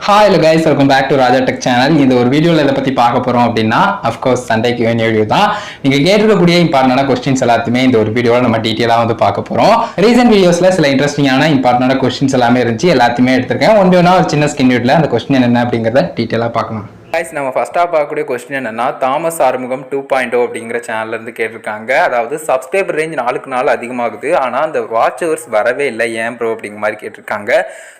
Hi hello guys, welcome back to Raja Tech channel. இந்த ஒரு வீடியோல இதை பத்தி பார்க்க போறோம் அப்படின்னா of course Sunday Q&A video தான். நீங்க கேட்டிருக்கக்கூடிய இம்பார்ட்டன்டான क्वेश्चंस எல்லாத்தையுமே இந்த ஒரு வீடியோல நம்ம டீடைலா வந்து பார்க்க போறோம். ரீசன்ட் வீடியோஸ்ல சில இன்ட்ரஸ்டிங்கான இம்பார்ட்டன்டான क्वेश्चंस எல்லாமே இருந்துச்சு. எல்லாத்தையுமே எடுத்துர்க்கேன். ஒன் பை ஒன்னா ஒரு சின்ன ஸ்கின் வீடியோல அந்த क्वेश्चन என்ன அப்படிங்கறத டீடைலா பார்க்கலாம். guys நம்ம ஃபர்ஸ்டா பார்க்கக்கூடிய क्वेश्चन என்னன்னா தாமஸ் ஆறுமுகம் 2.0 அப்படிங்கிற சேனல்ல இருந்து கேட்டிருக்காங்க. அதாவது சப்ஸ்கிரைபர் ரேஞ்ச் நாளுக்கு நாள் அதிகமாகுது, ஆனா அந்த வாட்ச் ஹவர்ஸ் வரவே இல்லை, ஏன் ப்ரோ அப்படிங்கிற மாதிரி கேட்டிருக்காங்க.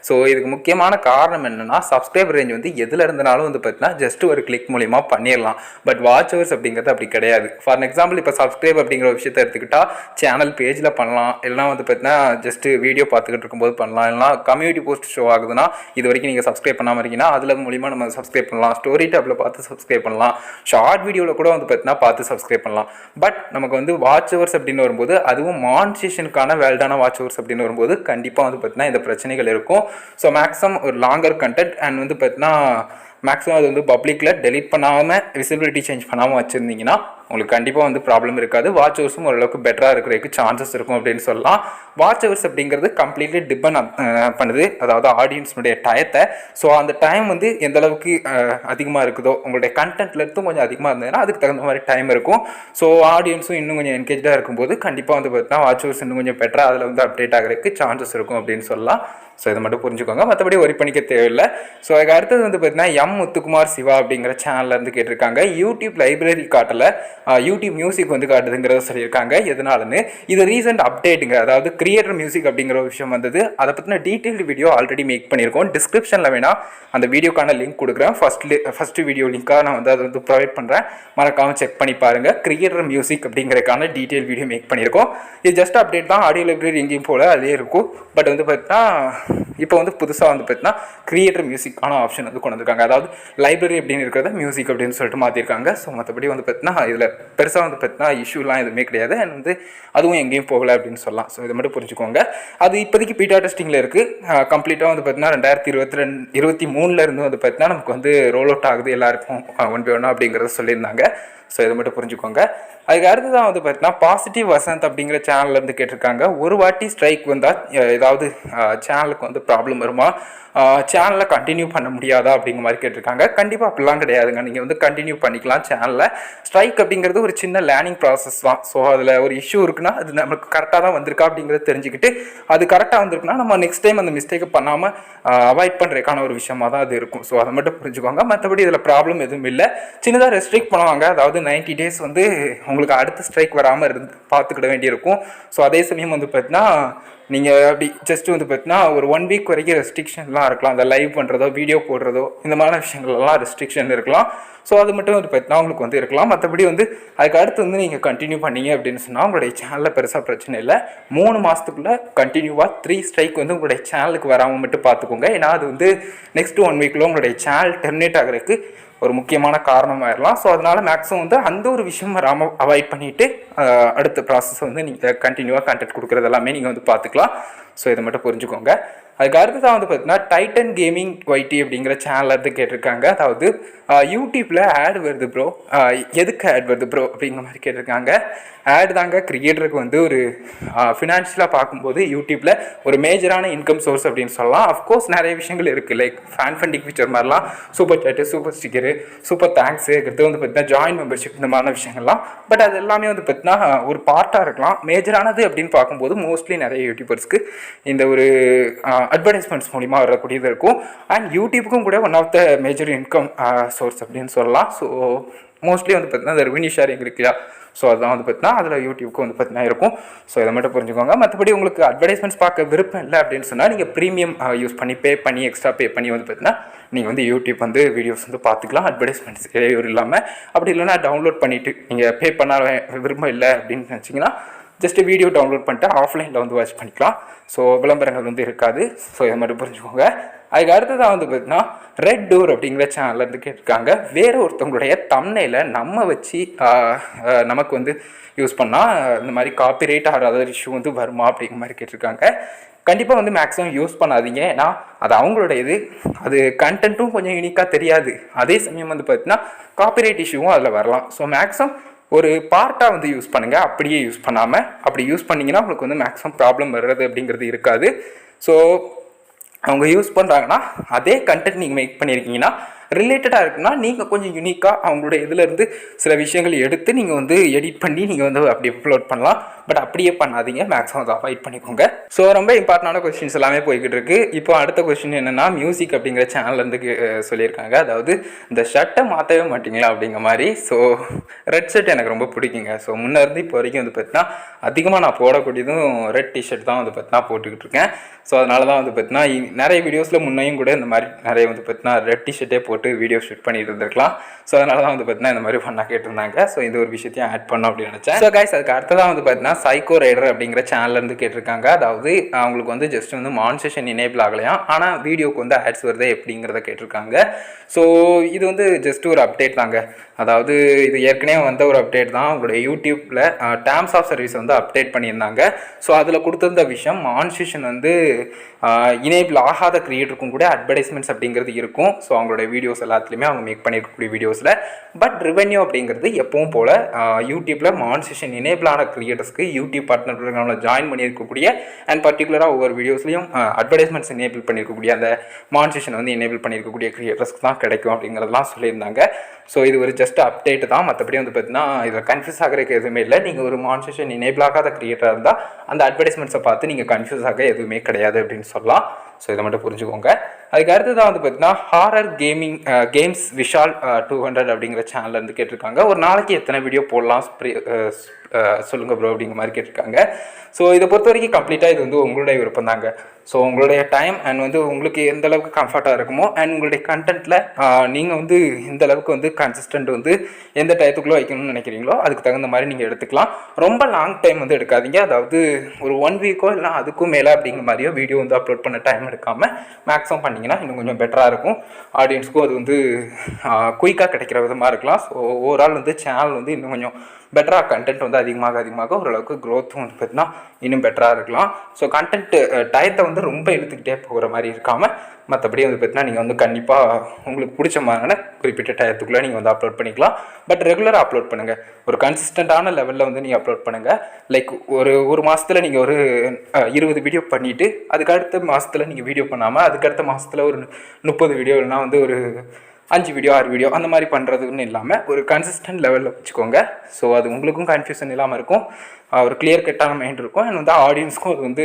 ஸோ இதுக்கு முக்கியமான காரணம் என்னன்னா சப்ஸ்கிரைபர் ரேஞ்ச் வந்து எதுல இருந்தனாலும் வந்து பார்த்தீங்கன்னா ஜஸ்ட் ஒரு கிளிக் மூலியமா பண்ணிடலாம். பட் வாட்ச் ஹவர்ஸ் அப்படிங்கிறது அப்படி கிடையாது. ஃபார் எக்ஸாம்பிள் இப்போ சப்ஸ்கிரைப் அப்படிங்கிற ஒரு விஷயத்தை எடுத்துக்கிட்டா சேனல் பேஜில் பண்ணலாம், எல்லாம் வந்து பார்த்தீங்கன்னா ஜஸ்ட் வீடியோ பார்த்துக்கிட்டு இருக்கும்போது பண்ணலாம், இல்லைனா கம்யூனிட்டி போஸ்ட் ஷோ ஆகுதுன்னா இது வரைக்கும் நீங்கள் சப்ஸ்கிரைப் பண்ணாமல் இருக்கீங்கன்னா அதில் மூலியமாக நம்ம சப்ஸ்கிரைப் பண்ணலாம், ஸ்டோரி டேப்பில் பார்த்து சப்ஸ்கிரைப் பண்ணலாம், ஷார்ட் வீடியோவில் கூட வந்து பார்த்தீங்கன்னா பார்த்து சப்ஸ்கிரைப் பண்ணலாம். பட் நமக்கு வந்து வாட்ச் ஹவர்ஸ் அப்படின்னு வரும்போது, அதுவும் மானிட்டேஷனுக்கான வேல்டான வாட்ச் ஹவர்ஸ் அப்படின்னு வரும்போது கண்டிப்பாக வந்து பார்த்தீங்கன்னா இந்த பிரச்சனைகள் இருக்கும். ஸோ மேக்ஸிமம் ஒரு லாங்கர் கண்டென்ட் அண்ட் வந்து பார்த்தீங்கன்னா மேக்ஸிமம் அது வந்து பப்ளிக்கில் டெலிட் பண்ணாமல் விசிபிலிட்டி சேஞ்ச் பண்ணாமல் வச்சுருந்தீங்கன்னா உங்களுக்கு கண்டிப்பாக வந்து ப்ராப்ளம் இருக்காது. வாட்ச் ஹவர்ஸும் ஓரளவுக்கு பெட்டராக இருக்கிறதுக்கு சான்சஸ் இருக்கும் அப்படின்னு சொல்லலாம். வாட்ச் ஹவர்ஸ் அப்படிங்கிறது கம்ப்ளீட்லி டிபெண்ட் பண்ணுது, அதாவது ஆடியன்ஸுடைய டயத்தை. ஸோ அந்த டைம் வந்து எந்த அளவுக்கு அதிகமாக இருக்குதோ, உங்களுடைய கண்டென்ட்லேருந்தும் கொஞ்சம் அதிகமாக இருந்ததுன்னா அதுக்கு தகுந்த மாதிரி டைம் இருக்கும். ஸோ ஆடியன்ஸும் இன்னும் கொஞ்சம் என்கேஜாக இருக்கும்போது கண்டிப்பாக வந்து பார்த்தீங்கன்னா வாட்ச் ஹவர்ஸ் இன்னும் கொஞ்சம் பெட்டராக அதில் வந்து அப்டேட் ஆகிறதுக்கு சான்சஸ் இருக்கும் அப்படின்னு சொல்லலாம். ஸோ இதை மட்டும் புரிஞ்சுக்கோங்க, மற்றபடி ஒரி பண்ணிக்க தேவையில்லை. ஸோ அதுக்கு அடுத்தது வந்து பார்த்தீங்கன்னா முத்துக்குமார் சிவா அப்படிங்கிற சேனல்லேருந்து கேட்டிருக்காங்க. யூடியூப் லைப்ரரி காட்டலை, யூடியூப் மியூசிக் வந்து காட்டுதுங்கிறத சொல்லியிருக்காங்க. எதனாலன்னு இது ரீசெண்ட் அப்டேட்டுங்க, அதாவது கிரியேட்டர் மியூசிக் அப்படிங்கிற ஒரு விஷயம் வந்தது. அதை பற்றின டீட்டெயில்டு வீடியோ ஆல்ரெடி மேக் பண்ணியிருக்கோம். டிஸ்கிரிப்ஷனில் வேணால் அந்த வீடியோக்கான லிங்க் கொடுக்குறேன். ஃபஸ்ட்டு வீடியோ லிங்காக நான் வந்து அதை வந்து ப்ரொவைட் பண்ணுறேன், மறக்காமல் செக் பண்ணி பாருங்கள். கிரியேட்டர் மியூசிக் அப்படிங்கிறதுக்கான டீட்டெயில் வீடியோ மேக் பண்ணியிருக்கோம். இது ஜஸ்ட் அப்டேட் தான், ஆடியோ லைப்ரரி எங்கேயும் போல் அதே இருக்கும். பட் வந்து பார்த்தீங்கன்னா இப்போ வந்து புதுசாக வந்து பார்த்தீங்கன்னா கிரியேட்டர் மியூசிக்கான ஆப்ஷன் வந்து கொண்டு வந்திருக்காங்க. அதாவது லைப்ரரி அப்படின்னு இருக்கிறத மியூசிக் அப்படின்னு சொல்லிட்டு மாற்றிருக்காங்க. ஸோ மற்றபடி வந்து பார்த்தீங்கன்னா இதில் பெருசாக வந்து பார்த்தீங்கன்னா இஷ்யூலாம் எதுவுமே கிடையாது, அண்ட் வந்து அதுவும் எங்கேயும் போகலை அப்படின்னு சொல்லலாம். ஸோ இதை மட்டும் புரிஞ்சுக்கோங்க. அது இப்போதைக்கு பீட்டா டெஸ்டிங்கில் இருக்குது. கம்ப்ளீட்டாக வந்து பார்த்தீங்கன்னா 2023 இருந்து வந்து பார்த்தீங்கன்னா நமக்கு வந்து ரோல் அவுட் ஆகுது எல்லாருக்கும் ஒன் பை ஒன்னா அப்படிங்கிறத சொல்லியிருந்தாங்க. ஸோ இதை மட்டும் புரிஞ்சுக்கோங்க. அதுக்கு அடுத்து தான் வந்து பார்த்தீங்கன்னா பாசிட்டிவ் வசந்த் அப்படிங்கிற சேனல்லேருந்து கேட்டிருக்காங்க. ஒரு வாட்டி ஸ்ட்ரைக் வந்தால் ஏதாவது சேனலுக்கு வந்து ப்ராப்ளம் வருமா, சேனலில் கண்டினியூ பண்ண முடியாதா அப்படிங்கிற மாதிரி கேட்டிருக்காங்க. கண்டிப்பாக அப்படிலாம் கிடையாதுங்க, நீங்கள் வந்து கண்டினியூ பண்ணிக்கலாம் சேனலில். ஸ்ட்ரைக் அப்படிங்கிறது ஒரு சின்ன லேர்னிங் ப்ராசஸ் தான். ஸோ அதில் ஒரு இஷ்யூ இருக்குன்னா அது நமக்கு கரெக்டாக தான் வந்திருக்கா அப்படிங்கிறத தெரிஞ்சுக்கிட்டு அது கரெக்டாக வந்திருக்குன்னா நம்ம நெக்ஸ்ட் டைம் அந்த மிஸ்டேக்கை பண்ணாமல் அவாய்ட் பண்ணுறதுக்கான ஒரு விஷயமாக தான் அது இருக்கும். ஸோ அதை மட்டும் புரிஞ்சுக்கோங்க. மற்றபடி இதில் ப்ராப்ளம் எதுவும் இல்லை. சின்னதாக ரெஸ்ட்ரிக்ட் பண்ணுவாங்க, அதாவது 90 days வந்து உங்களுக்கு அடுத்த ஸ்ட்ரைக் வராமல் பார்த்துக்கிட வேண்டியிருக்கும். ஸோ அதே சமயம் வந்து பார்த்தீங்கன்னா நீங்கள் அப்படி ஜஸ்ட் வந்து பார்த்தீங்கன்னா ஒரு 1 week வரைக்கும் ரெஸ்ட்ரிக்ஷன்லாம் இருக்கலாம். அந்த லைவ் பண்ணுறதோ வீடியோ போடுறதோ இந்த மாதிரி விஷயங்கள்லாம் ரெஸ்ட்ரிக்ஷன் இருக்கலாம். ஸோ அது மட்டும் வந்து பார்த்தீங்கன்னா உங்களுக்கு வந்து இருக்கலாம். மற்றபடி வந்து அதுக்கு அடுத்து வந்து நீங்கள் கண்டினியூ பண்ணீங்க அப்படின்னு சொன்னால் உங்களுடைய சேனலில் பெருசாக பிரச்சனை இல்லை. 3 மாதத்துக்குள்ளே கண்டினியூவாக 3 ஸ்ட்ரைக் வந்து உங்களுடைய சேனலுக்கு வராமல் மட்டும் பார்த்துக்கோங்க. ஏன்னா அது வந்து நெக்ஸ்ட் 1 weekல உங்களுடைய சேனல் டெர்மினேட் ஆகிறதுக்கு ஒரு முக்கியமான காரணமாகிடலாம். ஸோ அதனால் மேக்ஸிமம் வந்து அந்த ஒரு விஷயம் வராமல் அவாய்ட் பண்ணிவிட்டு அடுத்த ப்ராசஸ் வந்து நீங்கள் கண்டினியூவாக கண்டென்ட் கொடுக்குறது எல்லாமே நீங்கள் வந்து பார்த்துக்கலாம். ஸோ இதை மட்டும் புரிஞ்சுக்கோங்க. அதுக்கு அடுத்து தான் வந்து பார்த்தீங்கன்னா டைட்டன் கேமிங் ஒய்டி அப்படிங்கிற சேனலில் இருந்து கேட்டிருக்காங்க. அதாவது யூடியூப்பில் ஆட் வருது ப்ரோ, எதுக்கு ஆட் வருது ப்ரோ அப்படிங்கிற மாதிரி கேட்டிருக்காங்க. ஆட் தாங்க கிரியேட்டருக்கு வந்து ஒரு ஃபினான்ஷியலாக பார்க்கும்போது யூடியூப்பில் ஒரு மேஜரான இன்கம் சோர்ஸ் அப்படின்னு சொல்லலாம். அஃப்கோர்ஸ் நிறைய விஷயங்கள் இருக்குது, லைக் ஃபேன் ஃபண்டிங் ஃபீச்சர் மாதிரிலாம், சூப்பர் சாட்டு, சூப்பர் ஸ்டிக்கரு, சூப்பர் தேங்க்ஸு இருக்கிறது வந்து பார்த்தீங்கன்னா ஜாயின் மெம்பர்ஷிப், இந்த மாதிரியான விஷயங்கள்லாம். பட் அது எல்லாமே வந்து பார்த்தீங்கன்னா ஒரு பார்ட்டாக இருக்கலாம். மேஜரானது அப்படின்னு பார்க்கும்போது மோஸ்ட்லி நிறைய யூடியூபர்ஸ்க்கு இந்த ஒரு அட்வர்டைஸ்மெண்ட்ஸ் மூலிமா வரக்கூடியது இருக்கும். அண்ட் யூடியூப்புக்கும் கூட one of the major income source அப்படின்னு சொல்லலாம். ஸோ மோஸ்ட்லி வந்து பார்த்தீங்கன்னா அந்த ரெவன்யூ ஷேரிங் இருக்கு இல்லையா, ஸோ அதுதான் வந்து பார்த்தீங்கன்னா அதில் யூடியூப்க்கு வந்து பார்த்தீங்கன்னா இருக்கும். ஸோ இதை மட்டும் புரிஞ்சுக்கோங்க. மற்றபடி உங்களுக்கு அட்வர்டைஸ்மெண்ட்ஸ் பார்க்க விருப்பம் இல்லை அப்படின்னு சொன்னால் நீங்கள் ப்ரீமியம் யூஸ் பண்ணி எக்ஸ்ட்ரா பே பண்ணி வந்து பார்த்தீங்கன்னா நீங்கள் வந்து யூடியூப் வந்து வீடியோஸ் வந்து பார்த்துக்கலாம் அட்வர்டைஸ்மெண்ட்ஸ் இடையூறு இல்லாமல். அப்படி இல்லைனா டவுன்லோட் பண்ணிவிட்டு நீங்கள் பே பண்ண விருப்பம் இல்லை அப்படின்னு நினச்சிங்கன்னா ஜஸ்ட்டு வீடியோ டவுன்லோட் பண்ணிட்டு ஆஃப்லைனில் வந்து வாட்ச் பண்ணிக்கலாம். ஸோ விளம்பரங்கள் வந்து இருக்காது. ஸோ இதை மட்டும் புரிஞ்சுக்கோங்க. அதுக்கு அடுத்ததான் வந்து பார்த்தீங்கன்னா ரெட் டோர் அப்படிங்கிற சேனல்லேருந்து கேட்டிருக்காங்க. வேறு ஒருத்தவங்களுடைய தம்ப்நெயிலை நம்ம வச்சு நமக்கு வந்து யூஸ் பண்ணால் இந்த மாதிரி காப்பிரைட் ஆர் அதர் இஷ்யூ வந்து வருமா அப்படிங்கிற மாதிரி கேட்டிருக்காங்க. கண்டிப்பாக வந்து மேக்ஸிமம் யூஸ் பண்ணாதீங்க, ஏன்னா அது அவங்களோட இது, அது கண்டென்ட்டும் கொஞ்சம் யூனிக்காக தெரியாது. அதே சமயம் வந்து பார்த்தீங்கன்னா காப்பிரைட் இஷ்யூவும் அதில் வரலாம். ஸோ மேக்ஸிமம் ஒரு பார்ட்டாக வந்து யூஸ் பண்ணுங்கள், அப்படியே யூஸ் பண்ணாமல். அப்படி யூஸ் பண்ணிங்கன்னா உங்களுக்கு வந்து மேக்ஸிமம் ப்ராப்ளம் வர்றது அப்படிங்கிறது இருக்காது. ஸோ அவங்க யூஸ் பண்ணுறாங்கன்னா அதே கண்டென்ட் நீங்கள் மேக் பண்ணியிருக்கீங்கன்னா ரிலேட்டடாக இருக்குன்னா நீங்கள் கொஞ்சம் யூனிக்காக அவங்களோட இதிலேருந்து சில விஷயங்கள் எடுத்து நீங்கள் வந்து எடிட் பண்ணி நீங்கள் வந்து அப்படி அப்லோட் பண்ணலாம். பட் அப்படியே பண்ணாதீங்க, மேக்ஸிமம் அதை அவாய்ட் பண்ணிக்கோங்க. ஸோ ரொம்ப இம்பார்ட்டண்டான கொஸ்டின்ஸ் எல்லாமே போய்கிட்டு இருக்கு. இப்போ அடுத்த கொஸ்டின் என்னென்னா, மியூசிக் அப்படிங்கிற சேனல்லேருந்து சொல்லியிருக்காங்க. அதாவது இந்த ஷர்ட்டை மாற்றவே மாட்டிங்களா அப்படிங்கிற மாதிரி. ஸோ ரெட் ஷர்ட் எனக்கு ரொம்ப பிடிக்குங்க. ஸோ முன்னே இருந்து இப்போ வரைக்கும் வந்து பார்த்தீங்கன்னா அதிகமாக நான் போடக்கூடியதும் ரெட் டிஷர்ட் தான் வந்து பார்த்தீங்கன்னா போட்டுக்கிட்டு இருக்கேன். ஸோ அதனால தான் வந்து பார்த்தீங்கன்னா நிறைய வீடியோஸில் முன்னையும் கூட இந்த மாதிரி நிறைய வந்து பார்த்தீங்கன்னா ரெட் டிஷர்ட்டே போட்டு வீடியோ ஷூட் பண்ணிட்டு இருந்திருக்கலாம். ஸோ அதனால தான் வந்து பார்த்தீங்கன்னா இந்த மாதிரி பண்ணால் கேட்டிருந்தாங்க. ஸோ இந்த ஒரு விஷயத்தையும் ஆட் பண்ணோம் அப்படின்னு நினச்சேன். ஸோ கைஸ், அதுக்கு அடுத்ததான் வந்து பார்த்தீங்கன்னா சைக்கோ ரைடர் அப்படிங்கிற சேனல்லேருந்து கேட்டிருக்காங்க. அதாவது அவங்களுக்கு வந்து ஜஸ்ட் வந்து மானிட்டைசேஷன் எனேபிள் ஆகலையாம், ஆனால் வீடியோக்கு வந்து ஆட்ஸ் வருது எப்படிங்கிறத கேட்டிருக்காங்க. ஸோ இது வந்து ஜஸ்ட் ஒரு அப்டேட் தாங்க. அதாவது இது ஏற்கனவே வந்த ஒரு அப்டேட் தான். உங்களுடைய யூடியூப்பில் டேர்ம்ஸ் ஆஃப் சர்வீஸ் வந்து அப்டேட் பண்ணியிருந்தாங்க. ஸோ அதில் கொடுத்துருந்த விஷயம், மானிட்டைசேஷன் வந்து எனேபிள் ஆகாத கிரியேட்டருக்கும் கூட அட்வர்டைஸ்மெண்ட்ஸ் அப்படிங்கிறது இருக்கும். ஸோ அவங்களுடைய வீடியோஸ் எல்லாத்துலேயுமே அவங்க மேக் பண்ணியிருக்கக்கூடிய வீடியோஸில். பட் ரெவென்யூ அப்படிங்கிறது எப்பவும் போல் யூடியூப்பில் மானிட்டைசேஷன் எனேபிள் ஆன கிரியேட்டர்ஸ்க்கு யூடியூப் பார்ட்னர் ப்ரோக்ராமில் ஜாயின் பண்ணியிருக்கக்கூடிய அண்ட் பர்டிகுலராக ஒவ்வொரு வீடியோஸ்லையும் அட்வர்டைஸ்மெண்ட்ஸ் எனேபிள் பண்ணியிருக்கக்கூடிய அந்த மானிட்டைசேஷன் வந்து எனேபிள் பண்ணியிருக்கக்கூடிய கிரியேட்டர்ஸ்க்கு தான் கிடைக்கும் அப்படிங்கிறதெல்லாம் சொல்லியிருந்தாங்க. ஸோ இது ஒரு ஜஸ்ட் அப்டேட் தான். மற்றபடி வந்து பார்த்தீங்கன்னா இதில் கன்ஃபியூஸ் ஆகிறதுக்கு எதுவுமே இல்லை. நீங்கள் ஒரு மானிட்டைசேஷன் எனேபிள் ஆகாத கிரியேட்டராக இருந்தால் அந்த அட்வர்டைஸ்மெண்ட்ஸை பார்த்து நீங்கள் கன்ஃபியூஸ் ஆக எதுவுமே கிடையாது அப்படின்னு சொல்லலாம். ஸோ இதை மட்டும் புரிஞ்சுக்கோங்க. அதுக்கு அடுத்ததான் வந்து பார்த்தீங்கன்னா ஹாரர் கேம்ஸ் விஷால் 200 அப்படிங்கிற சேனல்லேருந்து கேட்டிருக்காங்க. ஒரு நாளைக்கு எத்தனை வீடியோ போடலாம் சொல்லுங்கள் ப்ரோ அப்படிங்கிற மாதிரி கேட்டிருக்காங்க. ஸோ இதை பொறுத்த வரைக்கும் கம்ப்ளீட்டாக இது வந்து உங்களுடைய விருப்பம் தாங்க. ஸோ உங்களுடைய டைம் அண்ட் வந்து உங்களுக்கு எந்த அளவுக்கு கம்ஃபர்ட்டாக இருக்குமோ அண்ட் உங்களுடைய கண்டென்ட்டில் நீங்கள் வந்து எந்த அளவுக்கு வந்து கன்சிஸ்டன்ட் வந்து எந்த டயத்துக்குள்ளே வைக்கணும்னு நினைக்கிறீங்களோ அதுக்கு தகுந்த மாதிரி நீங்கள் எடுத்துக்கலாம். ரொம்ப லாங் டைம் வந்து எடுக்காதீங்க. அதாவது ஒரு 1 வீக்கோ இல்லை அதுக்கும் மேலே அப்படிங்கிற மாதிரியோ வீடியோ வந்து அப்லோட் பண்ண டைம் எடுக்காமல் மேக்ஸிமம் பண்ணிங்கன்னா இன்னும் கொஞ்சம் பெட்டராக இருக்கும். ஆடியன்ஸ்க்கும் அது வந்து குயிக்காக கிடைக்கிற விதமாக இருக்கலாம். ஸோ ஓவரால் வந்து சேனல் வந்து இன்னும் கொஞ்சம் பெட்டராக கண்டென்ட் வந்து அதிகமாக ஓரளவுக்கு க்ரோத்தும் வந்து பார்த்தீங்கன்னா இன்னும் பெட்டராக இருக்கலாம். ஸோ கண்டென்ட் டயத்தை வந்து ரொம்ப எடுத்துக்கிட்டே போகிற மாதிரி இருக்காமல் மற்றபடி வந்து பார்த்தீங்கன்னா நீங்கள் வந்து கண்டிப்பாக உங்களுக்கு பிடிச்ச மாதிரியான குறிப்பிட்ட டயத்துக்குள்ளே நீங்கள் வந்து அப்லோட் பண்ணிக்கலாம். பட் ரெகுலராக அப்லோட் பண்ணுங்கள். ஒரு கன்சிஸ்டண்ட்டான லெவலில் வந்து நீங்கள் அப்லோட் பண்ணுங்கள். லைக் ஒரு மாதத்தில் நீங்கள் ஒரு 20 வீடியோ பண்ணிவிட்டு அதுக்கு அடுத்த மாதத்தில் நீங்கள் வீடியோ பண்ணாமல் அதுக்கடுத்த மாதத்தில் ஒரு 30 வீடியோ இல்லைனா வந்து ஒரு 5 வீடியோ 6 வீடியோ அந்த மாதிரி பண்ணுறதுன்னு இல்லாமல் ஒரு கன்சிஸ்டன்ட் லெவலில் வச்சுக்கோங்க. ஸோ அது உங்களுக்கும் கன்ஃபியூஷன் இல்லாமல் இருக்கும், ஒரு கிளியர் கட்டான மைண்ட் இருக்கும் அண்ட் வந்து ஆடியன்ஸ்க்கும் அது வந்து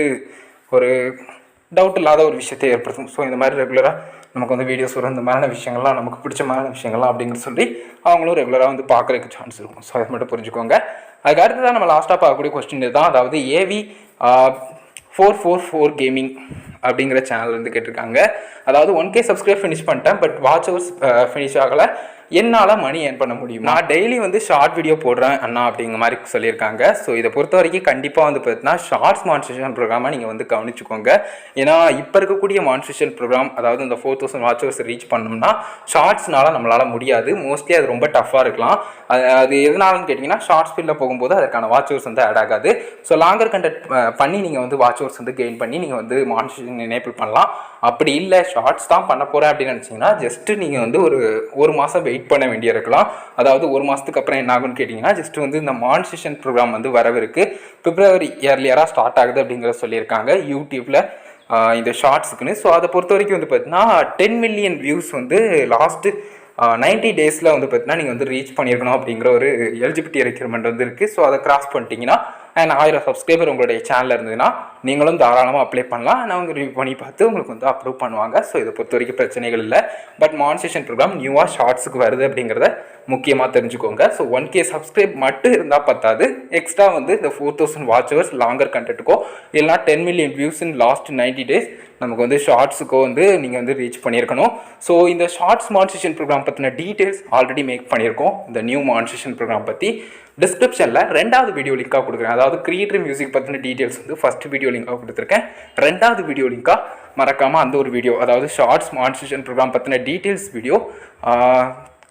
ஒரு டவுட் இல்லாத ஒரு விஷயத்தை ஏற்படுத்தும். ஸோ இந்த மாதிரி ரெகுலராக நமக்கு வந்து வீடியோஸ் வரும், இந்த மாதிரியான விஷயங்கள்லாம் நமக்கு பிடிச்ச மாதிரியான விஷயங்கள்லாம் அப்படிங்கிற சொல்லி அவங்களும் ரெகுலராக வந்து பார்க்குறதுக்கு சான்ஸ் இருக்கும். ஸோ அதை மட்டும் புரிஞ்சுக்கோங்க. அதுக்கு அடுத்து தான் நம்ம லாஸ்ட்டாக பார்க்கக்கூடிய கொஸ்டின் தான். அதாவது AV 444 கேமிங் அப்படிங்கிற சேனல் வந்து கேட்டிருக்காங்க. அதாவது 1K சப்ஸ்கிரைப் ஃபினிஷ் பண்ணிட்டேன், பட் வாட்ச் ஹவர்ஸ் ஃபினிஷ் ஆகலை, என்னால் மணி ஏர்ன் பண்ண முடியும், நான் டெய்லி வந்து ஷார்ட் வீடியோ போடுறேன் அண்ணா அப்படிங்கிற மாதிரி சொல்லியிருக்காங்க. ஸோ இதை பொறுத்த வரைக்கும் கண்டிப்பாக வந்து பார்த்தீங்கன்னா ஷார்ட்ஸ் மானிட்டைசேஷன் ப்ரோக்ராமை நீங்கள் வந்து கவனிச்சுக்கோங்க. ஏன்னா இப்போ இருக்கக்கூடிய மானிட்டைசேஷன் ப்ரோக்ராம், அதாவது இந்த 4000 வாட்ச் ஹவர்ஸ் ரீச் பண்ணோம்னா ஷார்ட்ஸ்னால நம்மளால் முடியாது. மோஸ்ட்லி அது ரொம்ப டஃப்பாக இருக்கலாம். அது எதனாலன்னு கேட்டிங்கன்னா ஷார்ட்ஸ் ஃபீல்டில் போகும்போது அதுக்கான வாட்ச் ஹவர்ஸ் வந்து ஆட் ஆகாது. ஸோ லாங்கர் கண்டென்ட் பண்ணி நீங்கள் வந்து வாட்ச் ஹவர்ஸ் வந்து கெயின் பண்ணி நீங்கள் வந்து மானிட்டைசேஷன் எனேபிள் பண்ணலாம். அப்படி இல்லை ஷார்ட்ஸ் தான் பண்ண போகிறேன் அப்படின்னு நினச்சிங்கன்னா ஜஸ்ட்டு நீங்கள் வந்து ஒரு மாதம் வெயிட் பண்ண வேண்டிய இருக்கலாம். அதாவது ஒரு மாதத்துக்கு அப்புறம் என்ன ஆகுன்னு கேட்டிங்கன்னா ஜஸ்ட் வந்து இந்த மானிட்டைசேஷன் ப்ரோக்ராம் வந்து வரவிருக்கு, பிப்ரவரி இயர்லியராக ஸ்டார்ட் ஆகுது அப்படிங்கிற சொல்லியிருக்காங்க யூடியூப்பில் இந்த ஷார்ட்ஸுக்குன்னு. ஸோ அதை பொறுத்த வரைக்கும் வந்து பார்த்தீங்கன்னா 10 மில்லியன் வியூஸ் வந்து லாஸ்ட்டு 90 டேஸில் வந்து பார்த்தீங்கன்னா நீங்கள் வந்து ரீச் பண்ணியிருக்கணும் அப்படிங்கிற ஒரு எலிஜிபிலிட்டி ரெக்யூர்மெண்ட் வந்து இருக்குது. ஸோ அதை கிராஸ் பண்ணிட்டீங்கன்னா அண்ட் 1000 சப்ஸ்கிரைபர் உங்களுடைய சேனலில் இருந்ததுன்னா நீங்களும் தாராளமாக அப்ளை பண்ணலாம். நான் அவங்க ரிவ்யூ பண்ணி பார்த்து உங்களுக்கு வந்து அப்ரூவ் பண்ணுவாங்க. ஸோ இதை பொறுத்த வரைக்கும் பிரச்சனைகள் இல்லை. பட் மானிட்டைசேஷன் ப்ரோக்ராம் நியூவாக ஷார்ட்ஸுக்கு வருது அப்படிங்கிறத முக்கியமாக தெரிஞ்சுக்கோங்க. ஸோ 1K சப்ஸ்கிரைப் மட்டும் இருந்தால் பத்தாது, எக்ஸ்ட்ரா வந்து இந்த 4000 வாட்ச் ஹவர்ஸ் லாங்கர் கண்டென்ட்டுக்கோ இல்லைனா 10 million views in last 90 days நமக்கு வந்து ஷார்ட்ஸுக்கோ வந்து நீங்கள் வந்து ரீச் பண்ணியிருக்கணும். ஸோ இந்த ஷார்ட்ஸ் மானிட்டைசேஷன் ப்ரோக்ராம் பற்றின டீட்டெயில்ஸ் ஆல்ரெடி மேக் பண்ணியிருக்கோம். இந்த நியூ மானிட்டைசேஷன் ப்ரோக்ராம் பற்றி டிஸ்கிரிப்ஷனில் 2வது வீடியோ லிங்காக கொடுக்குறேன். அதாவது கிரியேட்டர் மியூசிக் பற்றின டீட்டெயில்ஸ் வந்து ஃபஸ்ட் வீடியோ லிங்காக கொடுத்துருக்கேன். 2வது வீடியோ லிங்காக மறக்காமல் அந்த ஒரு வீடியோ, அதாவது ஷார்ட்ஸ் மானிட்டைசேஷன் ப்ரோக்ராம் பற்றின டீட்டெயில்ஸ் வீடியோ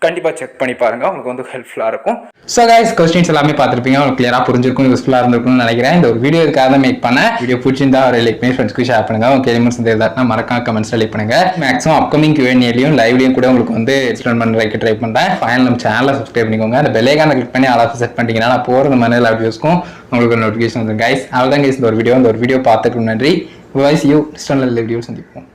கண்டிப்பாக செக் பண்ணி பாருங்கள், உங்களுக்கு வந்து ஹெல்ப்ஃபுல்லாக இருக்கும். ஸோ கைஸ், கொஸ்டின்ஸ் எல்லாமே பார்த்துருப்பீங்க, உங்களுக்கு கிளியராக புரிஞ்சிருக்கும், யூஸ்ஃபுல்லாக இருந்திருக்கும்னு நினைக்கிறேன். இந்த ஒரு வீடியோ இதுக்காக தான் மேக் பண்ணேன். வீடியோ பிடிச்சிருந்தா ஒரு லைக் பண்ணி ஃப்ரெண்ட்ஸ்க்கு ஷேர் பண்ணுங்கள். உங்கள் கேள்வி இருந்தால் மறக்காம கமெண்ட்ஸ் லைக் பண்ணுங்கள். மேக்ஸிமம் அப்கமிங் Q&Aலையும் லைவ்லையும் கூட உங்களுக்கு வந்து எக்ஸ்பிளைன் பண்ணுறதுக்கு ட்ரை பண்ணுறேன். ஃபைனல் நம்ம சேனலை சப்ஸ்கிரைப் பண்ணிக்கோங்க. அந்த பெல்லைக்கான கிளிக் பண்ணி ஆல் செட் பண்ணிட்டீங்கன்னா நான் போகிற மாதிரி எல்லா வீடியோஸ்க்கும் உங்களுக்கு ஒரு நோட்டிஃபிகேஷன் வந்து கைஸ். அவ்வளோதான் கைஸ் இந்த ஒரு வீடியோ பார்த்துக்கு நன்றி. வாய்ஸ் யூ நெக்ஸ்ட் வீடியோ சந்திப்போம்.